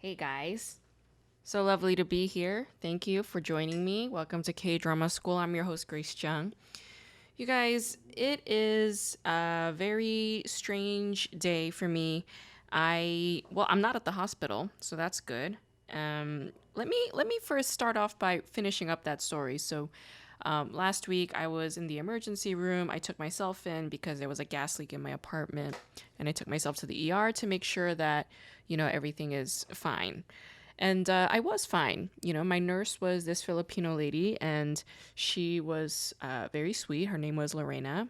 Hey guys. So lovely to be here. Thank you for joining me. Welcome to K Drama School. I'm your host, Grace Jung. You guys, it is a very strange day for me. I'm not at the hospital, so that's good. Let me first start off by finishing up that story. Last week I was in the emergency room. I took myself in because there was a gas leak in my apartment, and I took myself to the ER to make sure that everything is fine. And I was fine. My nurse was this Filipino lady, and she was very sweet. Her name was Lorena.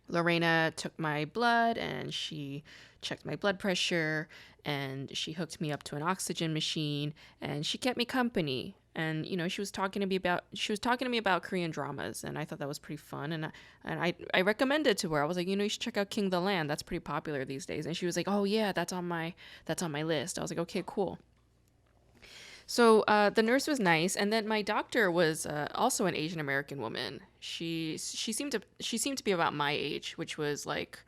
Lorena took my blood and she checked my blood pressure and she hooked me up to an oxygen machine and she kept me company. And she was talking to me about Korean dramas, and I thought that was pretty fun. And I recommended to her. I was like, you should check out King the Land. That's pretty popular these days. And she was like, oh yeah, that's on my list. I was like, okay, cool. So the nurse was nice, and then my doctor was also an Asian American woman. She seemed to be about my age, which was like,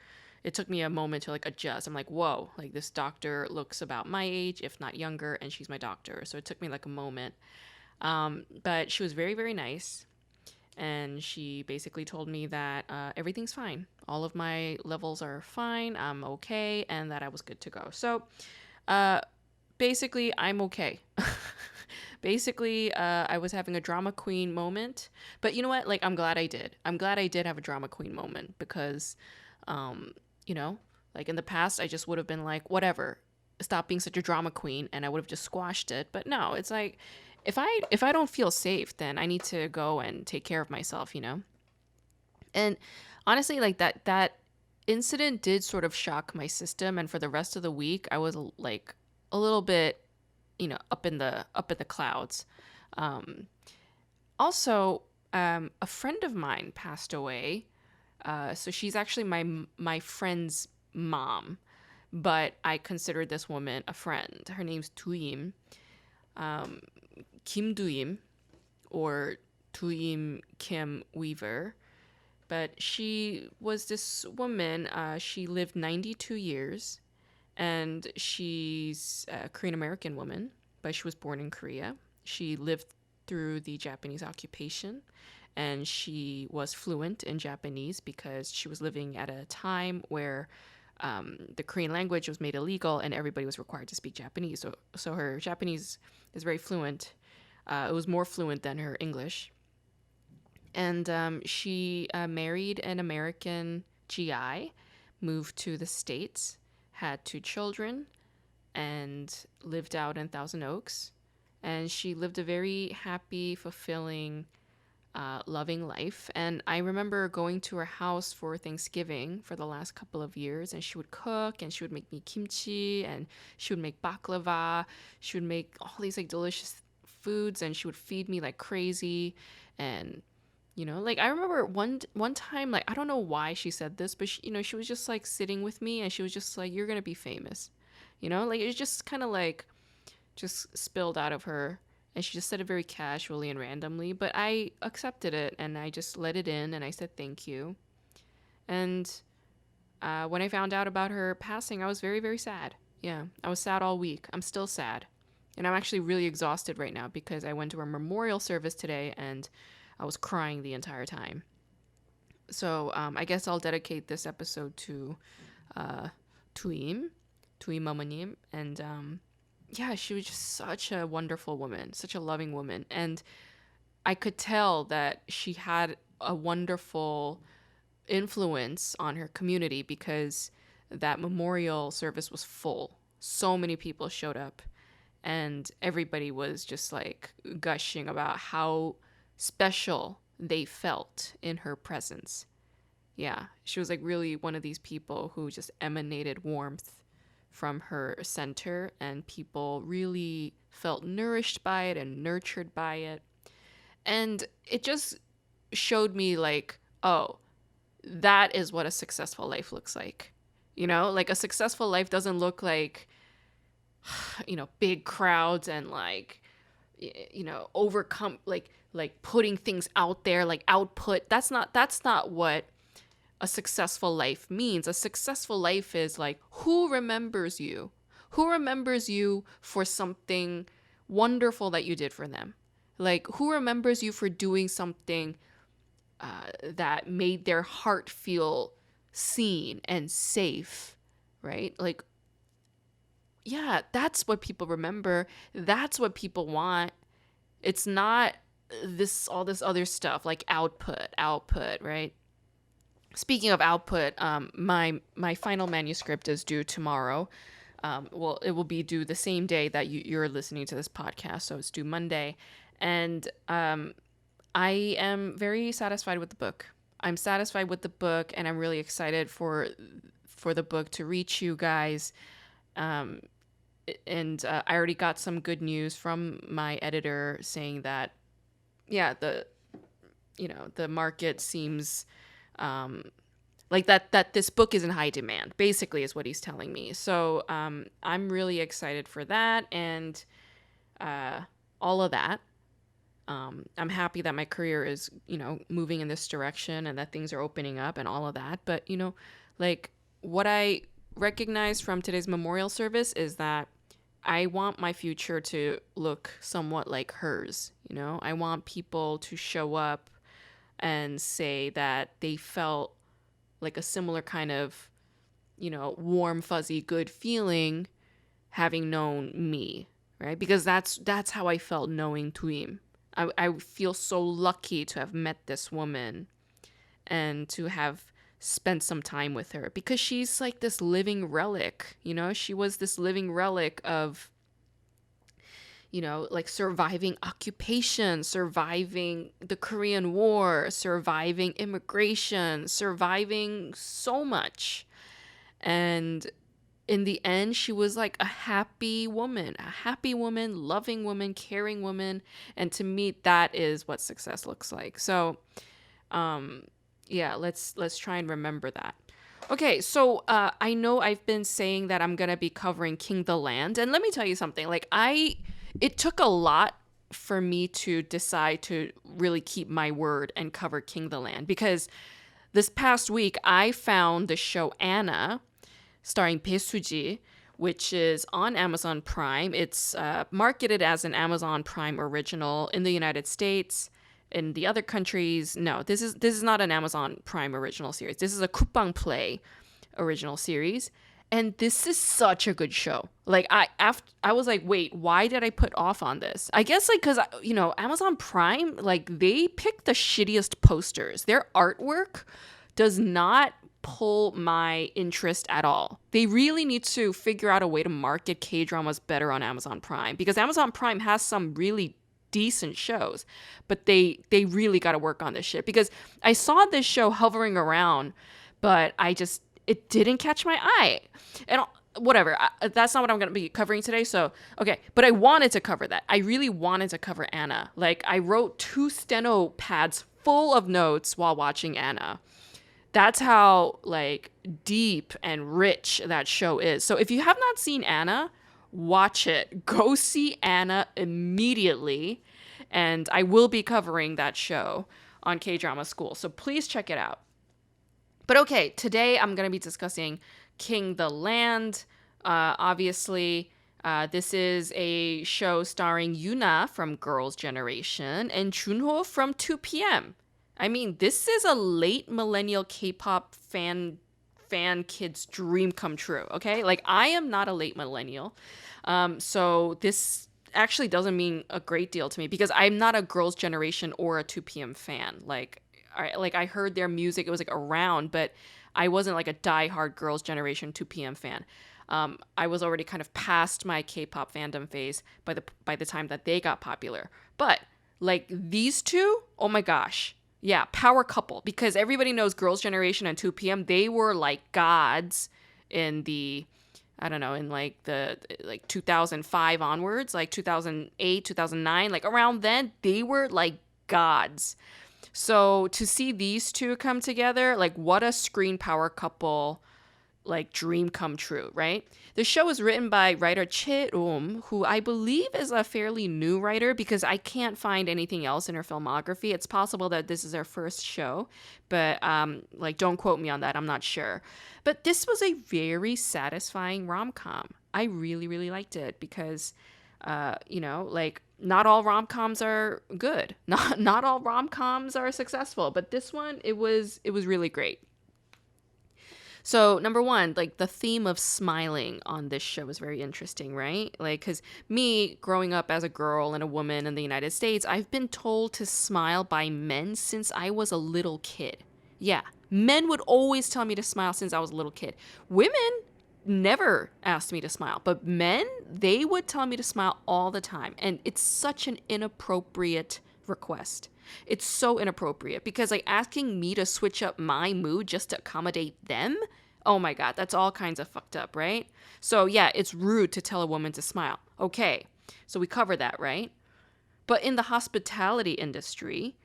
it took me a moment to like adjust. I'm like, whoa, like this doctor looks about my age, if not younger, and she's my doctor. So it took me like a moment. But she was very very nice, and she basically told me that everything's fine. All of my levels are fine. I'm okay, and that I was good to go. So uh, basically, I'm okay. Basically, I was having a drama queen moment. But you know what? Like, I'm glad I did. I'm glad I did have a drama queen moment because, um, you know, like in the past, I just would have been like, whatever, stop being such a drama queen, and I would have just squashed it. But no, it's like, if I don't feel safe, then I need to go and take care of myself. And honestly, like that incident did sort of shock my system, and for the rest of the week, I was like a little bit, up in the clouds. Um, also, a friend of mine passed away. So she's actually my friend's mom, but I consider this woman a friend. Her name's Duim, um, Kim Duim, or Duim Kim Weaver. But she was this woman. She lived 92 years, and she's a Korean American woman, but she was born in Korea. She lived through the Japanese occupation, and she was fluent in Japanese because she was living at a time where the Korean language was made illegal and everybody was required to speak Japanese. So her Japanese is very fluent. It was more fluent than her English. And she married an American GI, moved to the States, had two children, and lived out in Thousand Oaks. And she lived a very happy, fulfilling, loving life. And I remember going to her house for Thanksgiving for the last couple of years, and she would cook, and she would make me kimchi, and she would make baklava. She would make all these like delicious foods, and she would feed me like crazy. And like I remember one time, like I don't know why she said this, but she was just like sitting with me, and she was just like, "You're gonna be famous," like it was just kind of like just spilled out of her, and she just said it very casually and randomly, but I accepted it and I just let it in and I said thank you. And when I found out about her passing, I was very very sad. Yeah, I was sad all week. I'm still sad, and I'm actually really exhausted right now because I went to a memorial service today and I was crying the entire time. So I guess I'll dedicate this episode to uh, Tuim, Tuim Mamanim, and yeah, she was just such a wonderful woman, such a loving woman, and I could tell that she had a wonderful influence on her community because that memorial service was full. So many people showed up, and everybody was just like gushing about how special they felt in her presence. Yeah, she was like really one of these people who just emanated warmth from her center, and people really felt nourished by it and nurtured by it. And it just showed me, like, oh, that is what a successful life looks like. Like a successful life doesn't look like, big crowds and like, overcome, like putting things out there, like output. That's not what a successful life means. A successful life is like, who remembers you? Who remembers you for something wonderful that you did for them? Like, who remembers you for doing something that made their heart feel seen and safe, right? Like, yeah, that's what people remember. That's what people want. It's not all this other stuff like output, right? Speaking of output, my final manuscript is due tomorrow. Well, it will be due the same day that you're listening to this podcast, so it's due Monday, and I am very satisfied with the book. I'm satisfied with the book, and I'm really excited for the book to reach you guys. Um, and I already got some good news from my editor saying that, yeah, the market seems like that this book is in high demand, basically, is what he's telling me. So I'm really excited for that and all of that. I'm happy that my career is, moving in this direction and that things are opening up and all of that. But, like what I recognize from today's memorial service is that I want my future to look somewhat like hers. I want people to show up and say that they felt like a similar kind of, warm, fuzzy, good feeling having known me, right? Because that's how I felt knowing Tuim. I feel so lucky to have met this woman and to have spent some time with her because she's like this living relic, she was this living relic of, like surviving occupation, surviving the Korean War, surviving immigration, surviving so much. And in the end, she was like a happy woman, loving woman, caring woman. And to me, that is what success looks like. So, yeah, let's try and remember that. Okay, so I know I've been saying that I'm gonna be covering King the Land, and let me tell you something. Like it took a lot for me to decide to really keep my word and cover King the Land because this past week I found the show Anna, starring Bae Suji, which is on Amazon Prime. It's marketed as an Amazon Prime original in the United States. In the other countries, no, this is not an Amazon Prime original series. This is a Coupang Play original series. And this is such a good show. Like I was like, wait, why did I put off on this? I guess like because Amazon Prime, like they pick the shittiest posters. Their artwork does not pull my interest at all. They really need to figure out a way to market K-dramas better on Amazon Prime because Amazon Prime has some really decent shows, but they really got to work on this shit because I saw this show hovering around, but it didn't catch my eye. And whatever, that's not what I'm going to be covering today. So, okay. But I wanted to cover that. I really wanted to cover Anna. Like, I wrote 2 steno pads full of notes while watching Anna. That's how, like, deep and rich that show is. So if you have not seen Anna, watch it. Go see Anna immediately. And I will be covering that show on K-Drama School. So please check it out. But okay, today I'm going to be discussing King the Land. Obviously, this is a show starring Yoon-ah from Girls' Generation and Junho from 2PM. I mean, this is a late millennial K-pop fan kid's dream come true, okay? Like, I am not a late millennial. So this actually doesn't mean a great deal to me because I'm not a Girls' Generation or a 2PM fan. Like I heard their music, it was like around, but I wasn't like a diehard Girls' Generation 2PM fan. I was already kind of past my K-pop fandom phase by the time that they got popular. But like these two, oh my gosh. Yeah, power couple, because everybody knows Girls' Generation and 2PM, they were like gods in the, I don't know, in like the 2005 onwards, like 2008, 2009, like around then, they were like gods. So to see these two come together, like what a screen power couple, like dream come true, right? The show is written by writer Che-um, who I believe is a fairly new writer because I can't find anything else in her filmography. It's possible that this is her first show, but like don't quote me on that, I'm not sure. But this was a very satisfying rom-com. I really, really liked it because, like not all rom-coms are good. Not all rom-coms are successful, but this one, it was really great. So, number one, like the theme of smiling on this show is very interesting, right? Like, because me growing up as a girl and a woman in the United States, I've been told to smile by men since I was a little kid. Yeah, men would always tell me to smile since I was a little kid. Women never asked me to smile, but men, they would tell me to smile all the time. And it's such an inappropriate request. It's so inappropriate because like asking me to switch up my mood just to accommodate them. Oh my God, that's all kinds of fucked up, right? So yeah, it's rude to tell a woman to smile. Okay, so we cover that, right? But in the hospitality industry,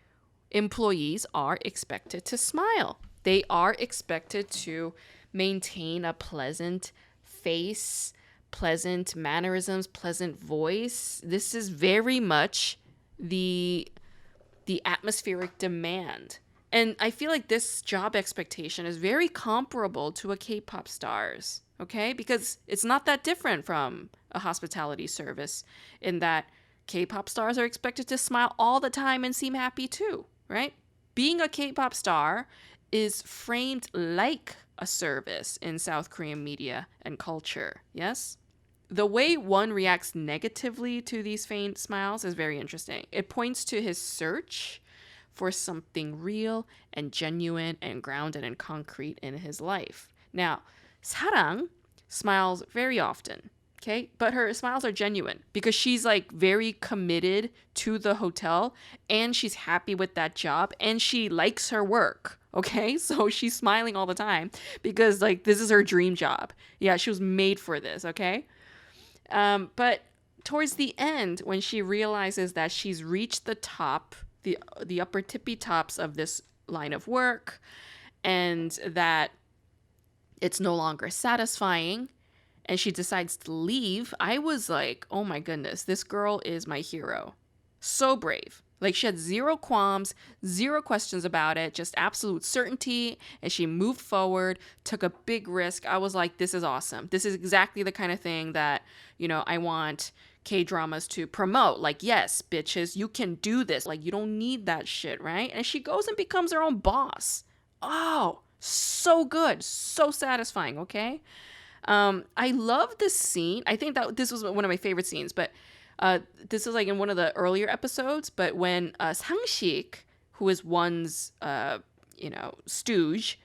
employees are expected to smile. They are expected to maintain a pleasant face, pleasant mannerisms, pleasant voice. This is very much the atmospheric demand. And I feel like this job expectation is very comparable to a K-pop star's, okay? Because it's not that different from a hospitality service in that K-pop stars are expected to smile all the time and seem happy too, right? Being a K-pop star is framed like a service in South Korean media and culture, yes? The way one reacts negatively to these feigned smiles is very interesting. It points to his search for something real and genuine and grounded and concrete in his life. Now, Sarang smiles very often, okay? But her smiles are genuine because she's like very committed to the hotel and she's happy with that job and she likes her work, okay? So she's smiling all the time because like this is her dream job. Yeah, she was made for this, okay? But towards the end, when she realizes that she's reached the top, the upper tippy tops of this line of work, and that it's no longer satisfying, and she decides to leave, I was like, oh my goodness, this girl is my hero. So brave. Like she had zero qualms, zero questions about it, just absolute certainty. And she moved forward, took a big risk. I was like, this is awesome. This is exactly the kind of thing that, I want K-dramas to promote. Like, yes, bitches, you can do this. Like, you don't need that shit, right? And she goes and becomes her own boss. Oh, so good. So satisfying, okay? I love this scene. I think that this was one of my favorite scenes, but this is like in one of the earlier episodes, but when Sang-sik, who is one's, stooge,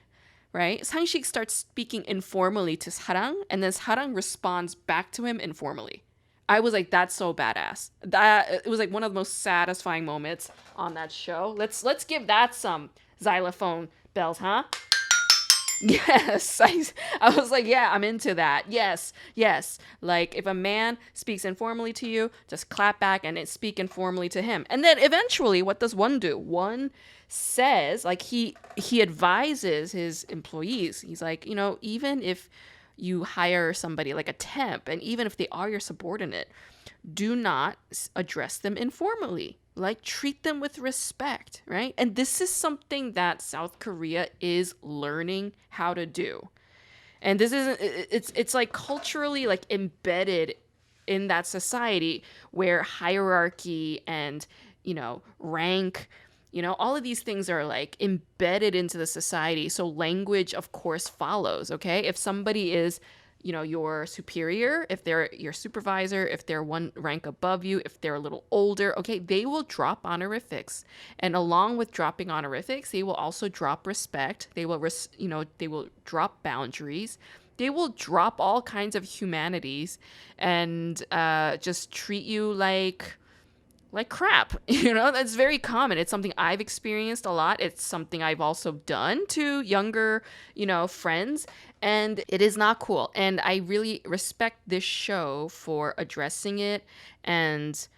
right? Sang-sik starts speaking informally to Sarang, and then Sarang responds back to him informally. I was like, that's so badass. That it was like one of the most satisfying moments on that show. Let's give that some xylophone bells, huh? Yes, I was like, yeah, I'm into that. Yes. Like if a man speaks informally to you, just clap back and speak informally to him. And then eventually, what does one do? One says, like he advises his employees. He's like, even if you hire somebody like a temp, and even if they are your subordinate, do not address them informally. Like treat them with respect, right? And this is something that South Korea is learning how to do. And this isn't it's like culturally like embedded in that society where hierarchy and, rank, all of these things are like embedded into the society. So language of course follows, okay? If somebody is your superior, if they're your supervisor, if they're one rank above you, if they're a little older, okay, they will drop honorifics. And along with dropping honorifics, they will also drop respect. They will, they will drop boundaries. They will drop all kinds of humanities and just treat you like crap. That's very common. It's something I've experienced a lot. It's something I've also done to younger, friends, and it is not cool. And I really respect this show for addressing it. And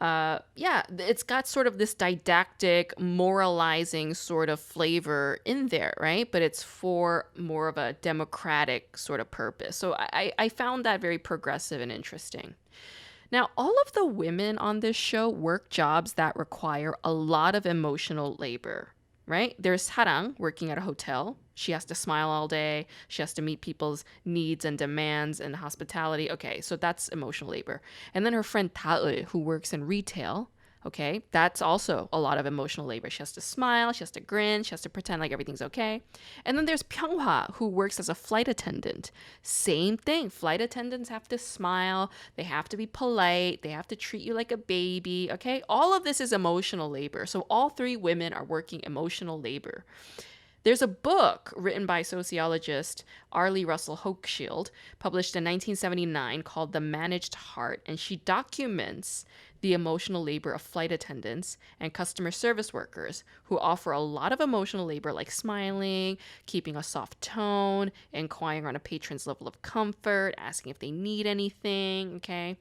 it's got sort of this didactic, moralizing sort of flavor in there, right? But it's for more of a democratic sort of purpose. So I found that very progressive and interesting. Now, all of the women on this show work jobs that require a lot of emotional labor. right? There's Sarang working at a hotel. She has to smile all day. She has to meet people's needs and demands and hospitality. Okay, so that's emotional labor. And then her friend Tae, who works in retail. Okay, that's also a lot of emotional labor. She has to smile, she has to grin, she has to pretend like everything's okay. And then there's Pyeonghwa, who works as a flight attendant. Same thing. Flight attendants have to smile, they have to be polite, they have to treat you like a baby. Okay, all of this is emotional labor. So all three women are working emotional labor. There's a book written by sociologist Arlie Russell Hochschild, published in 1979, called The Managed Heart, and she documents the emotional labor of flight attendants and customer service workers who offer a lot of emotional labor like smiling, keeping a soft tone, inquiring on a patron's level of comfort, asking if they need anything, okay?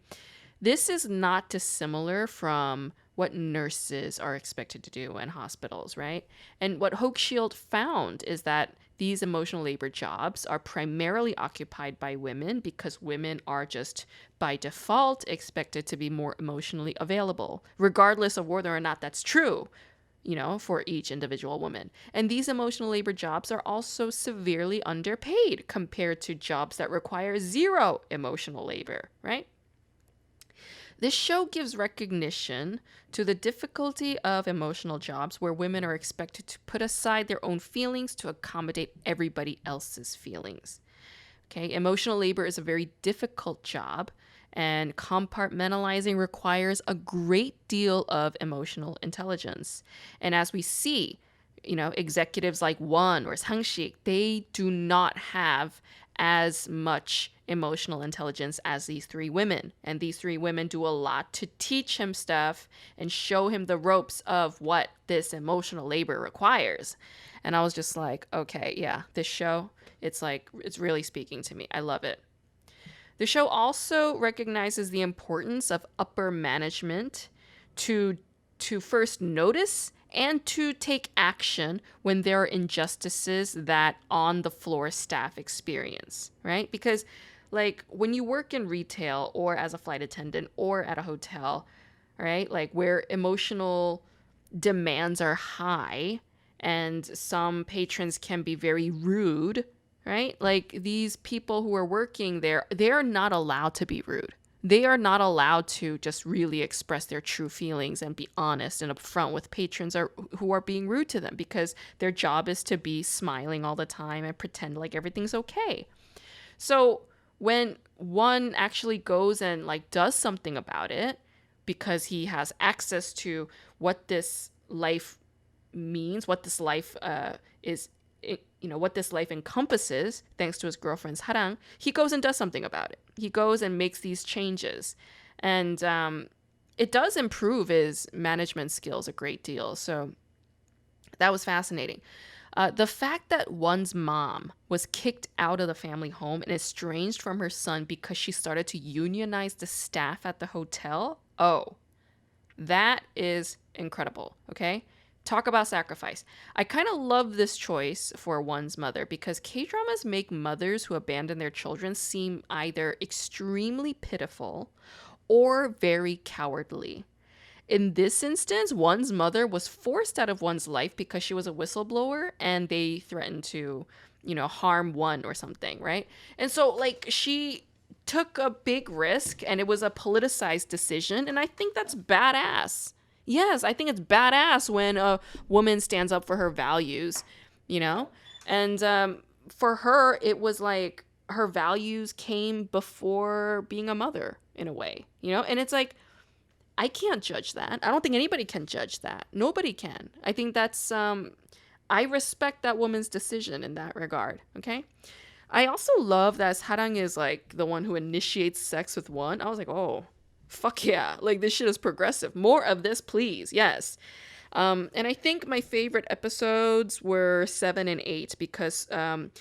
This is not dissimilar from what nurses are expected to do in hospitals, right? And what Hochschild found is that these emotional labor jobs are primarily occupied by women because women are just by default expected to be more emotionally available, regardless of whether or not that's true, for each individual woman. And these emotional labor jobs are also severely underpaid compared to jobs that require zero emotional labor, right? This show gives recognition to the difficulty of emotional jobs where women are expected to put aside their own feelings to accommodate everybody else's feelings. Okay, emotional labor is a very difficult job, and compartmentalizing requires a great deal of emotional intelligence. And as we see, executives like Won or Sang-shik, they do not have as much emotional intelligence as these three women. And these three women do a lot to teach him stuff and show him the ropes of what this emotional labor requires. And I was just like, okay, yeah, this show, it's really speaking to me. I love it. The show also recognizes the importance of upper management to first notice and to take action when there are injustices that on the floor staff experience, right? Because like when you work in retail or as a flight attendant or at a hotel, right? Like where emotional demands are high and some patrons can be very rude, right? Like these people who are working there, they're not allowed to be rude. They are not allowed to just really express their true feelings and be honest and upfront with patrons who are being rude to them, because their job is to be smiling all the time and pretend like everything's okay. So when one actually goes and like does something about it because he has access to what this life means, what this life is, what this life encompasses, thanks to his girlfriend's harang, he goes and does something about it. He goes and makes these changes. And it does improve his management skills a great deal. So that was fascinating. The fact that one's mom was kicked out of the family home and estranged from her son because she started to unionize the staff at the hotel, that is incredible, okay? Talk about sacrifice. I kind of love this choice for one's mother because K-dramas make mothers who abandon their children seem either extremely pitiful or very cowardly. In this instance, one's mother was forced out of one's life because she was a whistleblower and they threatened to, harm one or something, right? And so, like, she took a big risk and it was a politicized decision. And I think that's badass. Yes, I think it's badass when a woman stands up for her values, And for her, it was like her values came before being a mother in a way, And it's like, I can't judge that. I don't think anybody can judge that. Nobody can. I think that's, I respect that woman's decision in that regard, okay? I also love that Sarang is like the one who initiates sex with one. I was like, oh, fuck yeah. Like this shit is progressive. More of this, please. Yes. And I think my favorite episodes were 7 and 8 because Anupam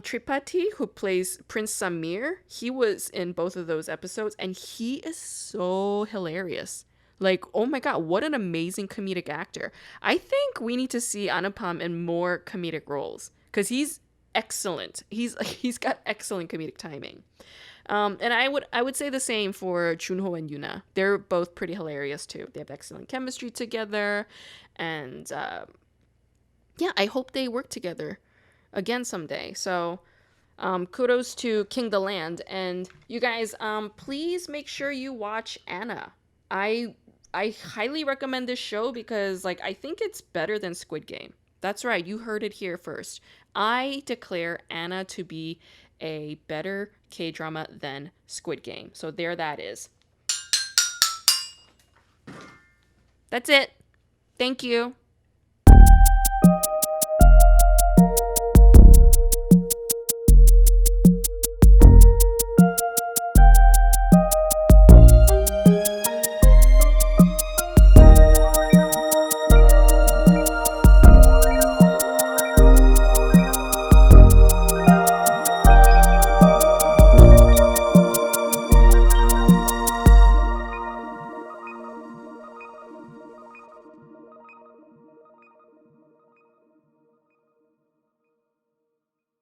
Tripathi, who plays Prince Samir, he was in both of those episodes and he is so hilarious. Like, oh my God, what an amazing comedic actor. I think we need to see Anupam in more comedic roles because he's excellent. He's got excellent comedic timing. And I would say the same for Junho and Yuna. They're both pretty hilarious too. They have excellent chemistry together, and yeah, I hope they work together again someday. So kudos to King the Land. And you guys, please make sure you watch Anna. I I highly recommend this show because like I think it's better than Squid Game. That's right, you heard it here first. I declare Anna to be a better K-drama than Squid Game. So there that is. That's it. Thank you.